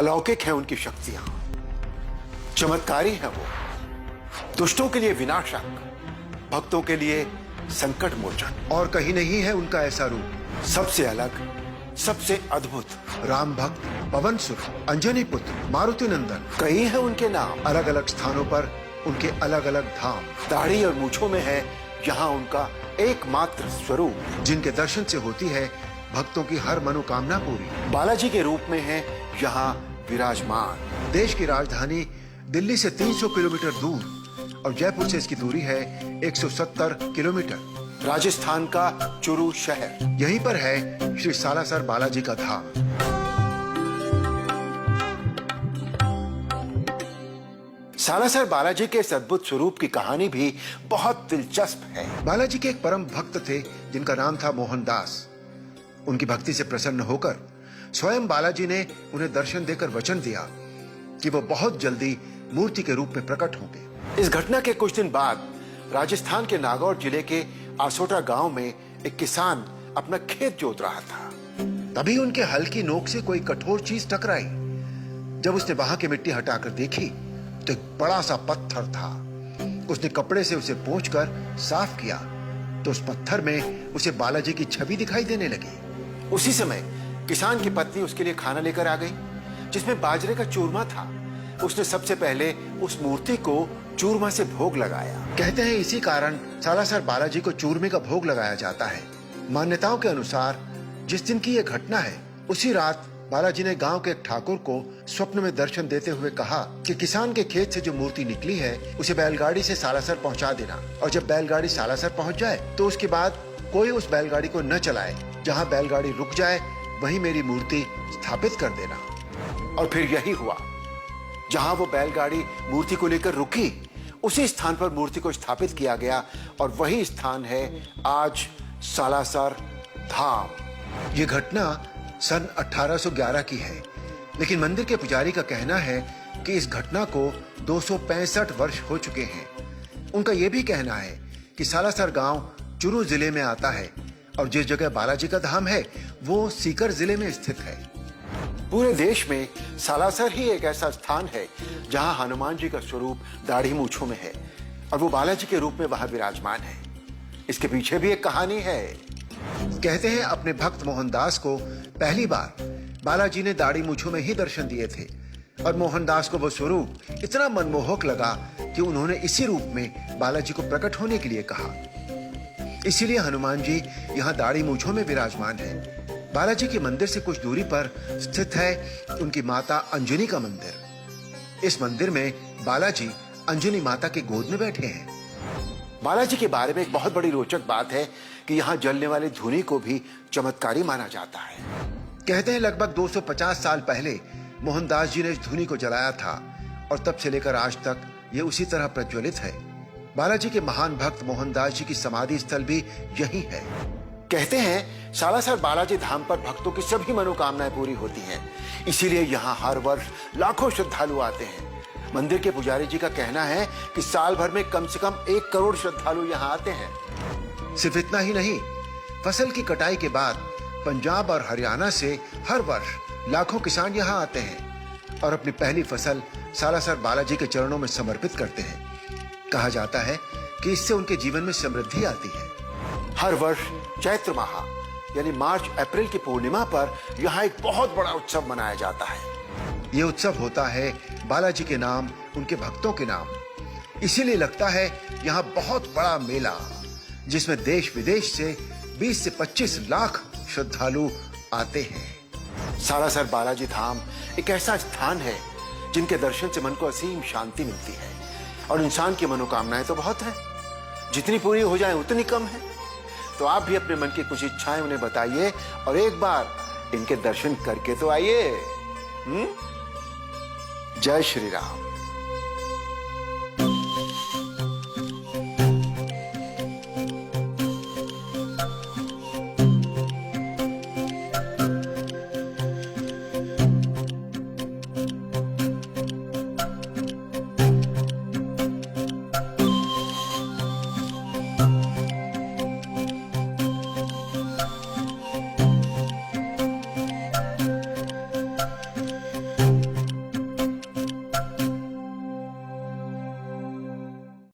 अलौकिक है उनकी शक्तियां, चमत्कारी है वो, दुष्टों के लिए विनाशक, भक्तों के लिए संकट मोचन। और कहीं नहीं है उनका ऐसा रूप। सबसे अलग, सबसे अद्भुत, राम भक्त, पवन सुत, अंजनी पुत्र, मारुति नंदन। कई है उनके नाम। अलग अलग स्थानों पर उनके अलग अलग धाम। दाढ़ी और मूछों में है यहाँ उनका एकमात्र स्वरूप, जिनके दर्शन से होती है भक्तों की हर मनोकामना पूरी। बालाजी के रूप में है यहाँ विराजमान। देश की राजधानी दिल्ली से 300 किलोमीटर दूर और जयपुर से इसकी दूरी है 170 किलोमीटर। राजस्थान का चुरू शहर, यहीं पर है श्री सालासर बालाजी का धाम। सालासर बालाजी के इस अद्भुत स्वरूप की कहानी भी बहुत दिलचस्प है। बालाजी के एक परम भक्त थे जिनका नाम था मोहनदास। उनकी भक्ति से प्रसन्न होकर स्वयं बालाजी ने उन्हें दर्शन देकर वचन दिया कि वो बहुत जल्दी मूर्ति के रूप में प्रकट होंगे। इस घटना के कुछ दिन बाद राजस्थान के नागौर जिले के आसोटा गांव में एक किसान अपना खेत जोत रहा था। तभी उनके हल की नोक से कोई कठोर चीज टकराई। जब उसने वहां की मिट्टी हटाकर देखी तो एक बड़ा सा पत्थर था। उसने कपड़े से उसे पोंछकर साफ किया तो उस पत्थर में उसे बालाजी की छवि दिखाई देने लगी। उसी समय किसान की पत्नी उसके लिए खाना लेकर आ गई, जिसमें बाजरे का चूरमा था। उसने सबसे पहले उस मूर्ति को चूरमा से भोग लगाया। कहते हैं इसी कारण सालासर बालाजी को चूरमे का भोग लगाया जाता है। मान्यताओं के अनुसार जिस दिन की यह घटना है उसी रात बालाजी ने गांव के एक ठाकुर को स्वप्न में दर्शन देते हुए कहा कि किसान के खेत से जो मूर्ति निकली है उसे बैलगाड़ी से सालासर पहुंचा देना, और जब बैलगाड़ी सालासर पहुंच जाए तो उसके बाद कोई उस बैलगाड़ी को न चलाए। जहां बैलगाड़ी रुक जाए वहीं मेरी मूर्ति स्थापित कर देना। और फिर यही हुआ। जहां वो बैलगाड़ी मूर्ति को लेकर रुकी उसी स्थान पर मूर्ति को स्थापित किया गया और वही स्थान है आज सालासर धाम। ये घटना सन 1811 की है, लेकिन मंदिर के पुजारी का कहना है कि इस घटना को 265 वर्ष हो चुके हैं। उनका यह भी कहना है कि सालासर गांव चुरू जिले में आता है और जिस जगह बालाजी का धाम है वो सीकर जिले में स्थित है। पूरे देश में सालासर ही एक ऐसा स्थान है जहां हनुमान जी का स्वरूप दाढ़ी मूछों में है और वो बालाजी के रूप में वहां विराजमान है। इसके पीछे भी एक कहानी है। कहते हैं अपने भक्त मोहनदास को पहली बार बालाजी ने दाढ़ी मूछों में ही दर्शन दिए थे और मोहनदास को वो स्वरूप इतना मनमोहक लगा कि उन्होंने इसी रूप में बालाजी को प्रकट होने के लिए कहा। इसीलिए हनुमान जी यहाँ दाढ़ी मूछों में विराजमान है। बालाजी के मंदिर से कुछ दूरी पर स्थित है उनकी माता अंजनी का मंदिर। इस मंदिर में बालाजी अंजनी माता की गोद में बैठे हैं। बालाजी के बारे में एक बहुत बड़ी रोचक बात है कि यहाँ जलने वाले धूनी को भी चमत्कारी माना जाता है। कहते हैं लगभग 250 साल पहले मोहनदास जी ने इस धूनी को जलाया था और तब से लेकर आज तक ये उसी तरह प्रज्वलित है। बालाजी के महान भक्त मोहनदास जी की समाधि स्थल भी यही है। कहते हैं सालासर बालाजी धाम पर भक्तों की सभी मनोकामनाएं पूरी होती हैं। इसीलिए यहाँ हर वर्ष लाखों श्रद्धालु आते हैं। मंदिर के पुजारी जी का कहना है कि साल भर में कम से कम 1 करोड़ श्रद्धालु यहाँ आते हैं। सिर्फ इतना ही नहीं, फसल की कटाई के बाद पंजाब और हरियाणा से हर वर्ष लाखों किसान यहाँ आते हैं और अपनी पहली फसल सालासर बालाजी के चरणों में समर्पित करते हैं। कहा जाता है कि इससे उनके जीवन में समृद्धि आती है। हर वर्ष चैत्र माह यानी मार्च अप्रैल की पूर्णिमा पर यहाँ एक बहुत बड़ा उत्सव मनाया जाता है। ये उत्सव होता है बालाजी के नाम, उनके भक्तों के नाम। इसीलिए लगता है यहाँ बहुत बड़ा मेला जिसमें देश विदेश से 20 से 25 लाख श्रद्धालु आते हैं। सालासर बालाजी धाम एक ऐसा स्थान है जिनके दर्शन से मन को असीम शांति मिलती है और इंसान की मनोकामनाएं तो बहुत हैं, जितनी पूरी हो जाए उतनी कम है। तो आप भी अपने मन की कुछ इच्छाएं उन्हें बताइए और एक बार इनके दर्शन करके तो आइए। जय श्री राम।